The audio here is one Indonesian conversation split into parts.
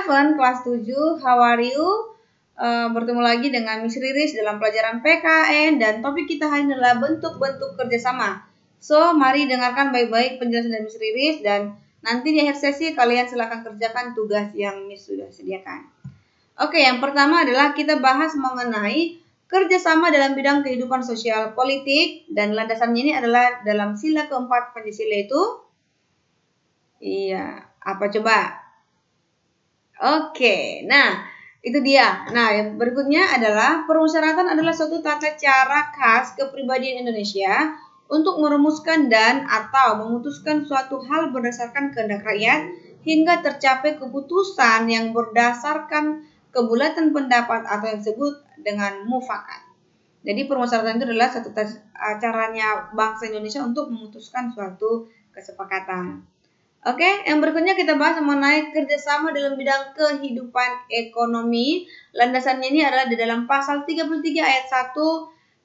7, kelas 7. How are you? Bertemu lagi dengan Miss Riris dalam pelajaran PKN dan topik kita hari ini adalah bentuk-bentuk kerjasama. So, mari dengarkan baik-baik penjelasan dari Miss Riris dan nanti di akhir sesi kalian silakan kerjakan tugas yang Miss sudah sediakan. Oke, yang pertama adalah kita bahas mengenai kerjasama dalam bidang kehidupan sosial politik dan landasannya ini adalah dalam sila keempat Pancasila itu. Iya, apa coba? Oke, nah itu dia. Nah, yang berikutnya adalah permusyawaratan adalah suatu tata cara khas kepribadian Indonesia untuk merumuskan dan atau memutuskan suatu hal berdasarkan kehendak rakyat hingga tercapai keputusan yang berdasarkan kebulatan pendapat atau yang disebut dengan mufakat. Jadi permusyawaratan itu adalah satu caranya bangsa Indonesia untuk memutuskan suatu kesepakatan. Oke, yang berikutnya kita bahas mengenai kerjasama dalam bidang kehidupan ekonomi. Landasannya ini adalah di dalam pasal 33 ayat 1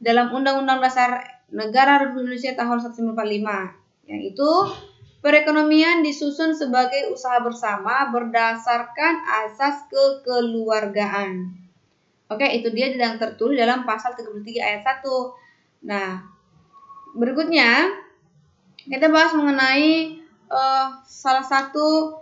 dalam Undang-Undang Dasar Negara Republik Indonesia tahun 1945, yaitu perekonomian disusun sebagai usaha bersama berdasarkan asas kekeluargaan. Oke, itu dia yang tertulis dalam pasal 33 ayat 1. Nah, berikutnya kita bahas mengenai salah satu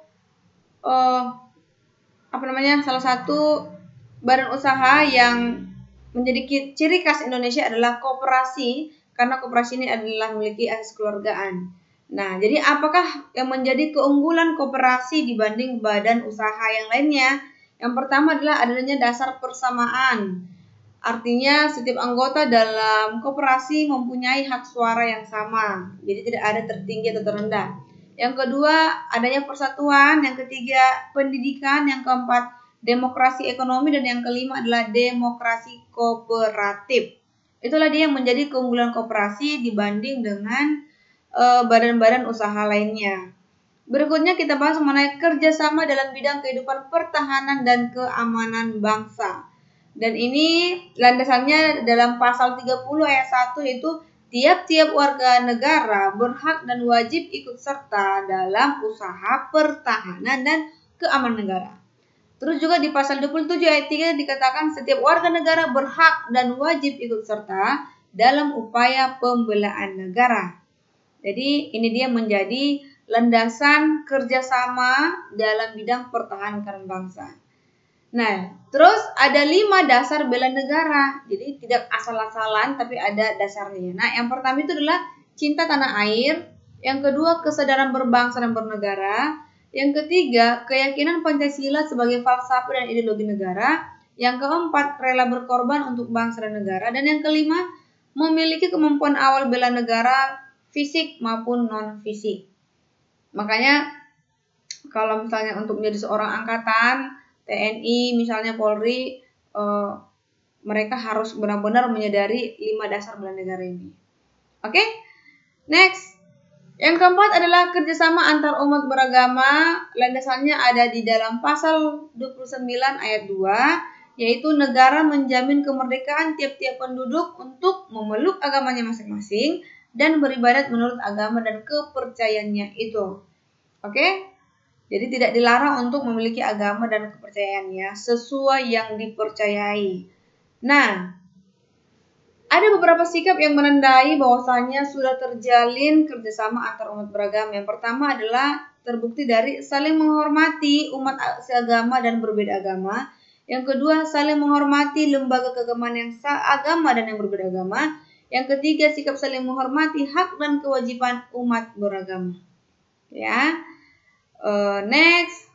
badan usaha yang menjadi ciri khas Indonesia adalah koperasi, karena koperasi ini adalah memiliki asas kekeluargaan. Nah, jadi apakah yang menjadi keunggulan koperasi dibanding badan usaha yang lainnya? Yang pertama adalah adanya dasar persamaan. Artinya setiap anggota dalam koperasi mempunyai hak suara yang sama. Jadi tidak ada tertinggi atau terendah. Yang kedua, adanya persatuan. Yang ketiga, pendidikan. Yang keempat, demokrasi ekonomi. Dan yang kelima adalah demokrasi kooperatif. Itulah dia yang menjadi keunggulan koperasi dibanding dengan badan-badan usaha lainnya. Berikutnya kita bahas mengenai kerjasama dalam bidang kehidupan pertahanan dan keamanan bangsa. Dan ini landasannya dalam pasal 30 ayat 1 yaitu tiap-tiap warga negara berhak dan wajib ikut serta dalam usaha pertahanan dan keamanan negara. Terus juga di pasal 27 ayat 3 dikatakan setiap warga negara berhak dan wajib ikut serta dalam upaya pembelaan negara. Jadi ini dia menjadi landasan kerjasama dalam bidang pertahanan bangsa. Nah, terus ada 5 dasar bela negara. Jadi tidak asal-asalan tapi ada dasarnya. Nah, yang pertama itu adalah cinta tanah air. Yang kedua, kesadaran berbangsa dan bernegara. Yang ketiga, keyakinan Pancasila sebagai falsafah dan ideologi negara. Yang keempat, rela berkorban untuk bangsa dan negara. Dan yang kelima, memiliki kemampuan awal bela negara fisik maupun non-fisik. Makanya kalau misalnya untuk menjadi seorang angkatan TNI, misalnya Polri, mereka harus benar-benar menyadari 5 dasar bela negara ini. Oke? Next. Yang keempat adalah kerjasama antar umat beragama. Landasannya ada di dalam pasal 29 ayat 2, yaitu negara menjamin kemerdekaan tiap-tiap penduduk untuk memeluk agamanya masing-masing dan beribadat menurut agama dan kepercayaannya itu. Oke? Jadi tidak dilarang untuk memiliki agama dan kepercayaannya sesuai yang dipercayai. Nah, ada beberapa sikap yang menandai bahwasanya sudah terjalin kerjasama antar umat beragama. Yang pertama adalah terbukti dari saling menghormati umat seagama dan berbeda agama. Yang kedua, saling menghormati lembaga keagamaan yang seagama dan yang berbeda agama. Yang ketiga, sikap saling menghormati hak dan kewajiban umat beragama. Ya. Next,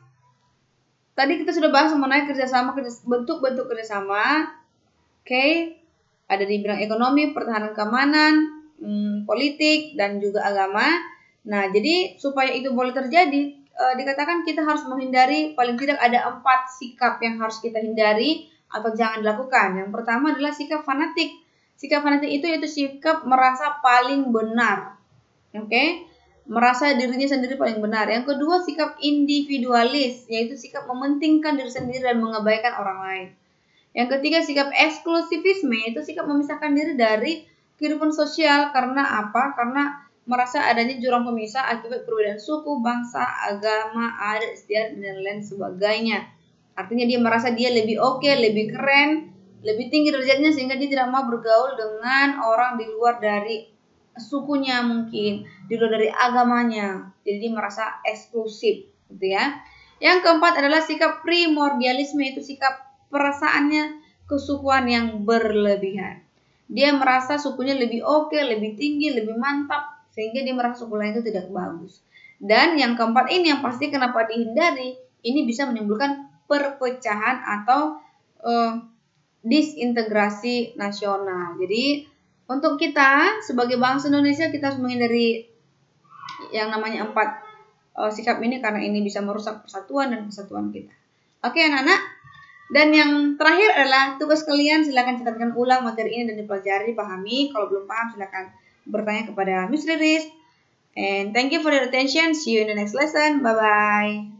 tadi kita sudah bahas mengenai bentuk-bentuk kerjasama. Oke, ada di bidang ekonomi, pertahanan, keamanan, politik, dan juga agama. Nah, jadi supaya itu boleh terjadi, dikatakan kita harus menghindari paling tidak ada 4 sikap yang harus kita hindari atau jangan dilakukan. Yang pertama adalah sikap fanatik. Sikap fanatik itu yaitu sikap merasa paling benar. Oke? Merasa dirinya sendiri paling benar. Yang kedua, sikap individualis, yaitu sikap mementingkan diri sendiri dan mengabaikan orang lain. Yang ketiga, sikap eksklusivisme, yaitu sikap memisahkan diri dari kehidupan sosial. Karena apa? Karena merasa adanya jurang pemisah akibat perbedaan suku, bangsa, agama, adat istiadat, dan lain sebagainya. Artinya dia merasa dia lebih oke, lebih keren, lebih tinggi derajatnya sehingga dia tidak mau bergaul dengan orang di luar dari sukunya mungkin, di luar dari agamanya. Jadi dia merasa eksklusif, gitu ya. Yang keempat adalah sikap primordialisme, itu sikap perasaannya kesukuan yang berlebihan. Dia merasa sukunya lebih oke, lebih tinggi, lebih mantap, sehingga dia merasa suku lain itu tidak bagus. Dan yang keempat ini yang pasti kenapa dihindari, ini bisa menimbulkan perpecahan atau disintegrasi nasional. Jadi untuk kita sebagai bangsa Indonesia kita harus menghindari yang namanya 4 sikap ini karena ini bisa merusak persatuan dan kesatuan kita. Oke anak-anak. Dan yang terakhir adalah tugas kalian, silakan catatkan ulang materi ini dan dipelajari, dipahami. Kalau belum paham silakan bertanya kepada Miss Riris. And thank you for your attention. See you in the next lesson. Bye bye.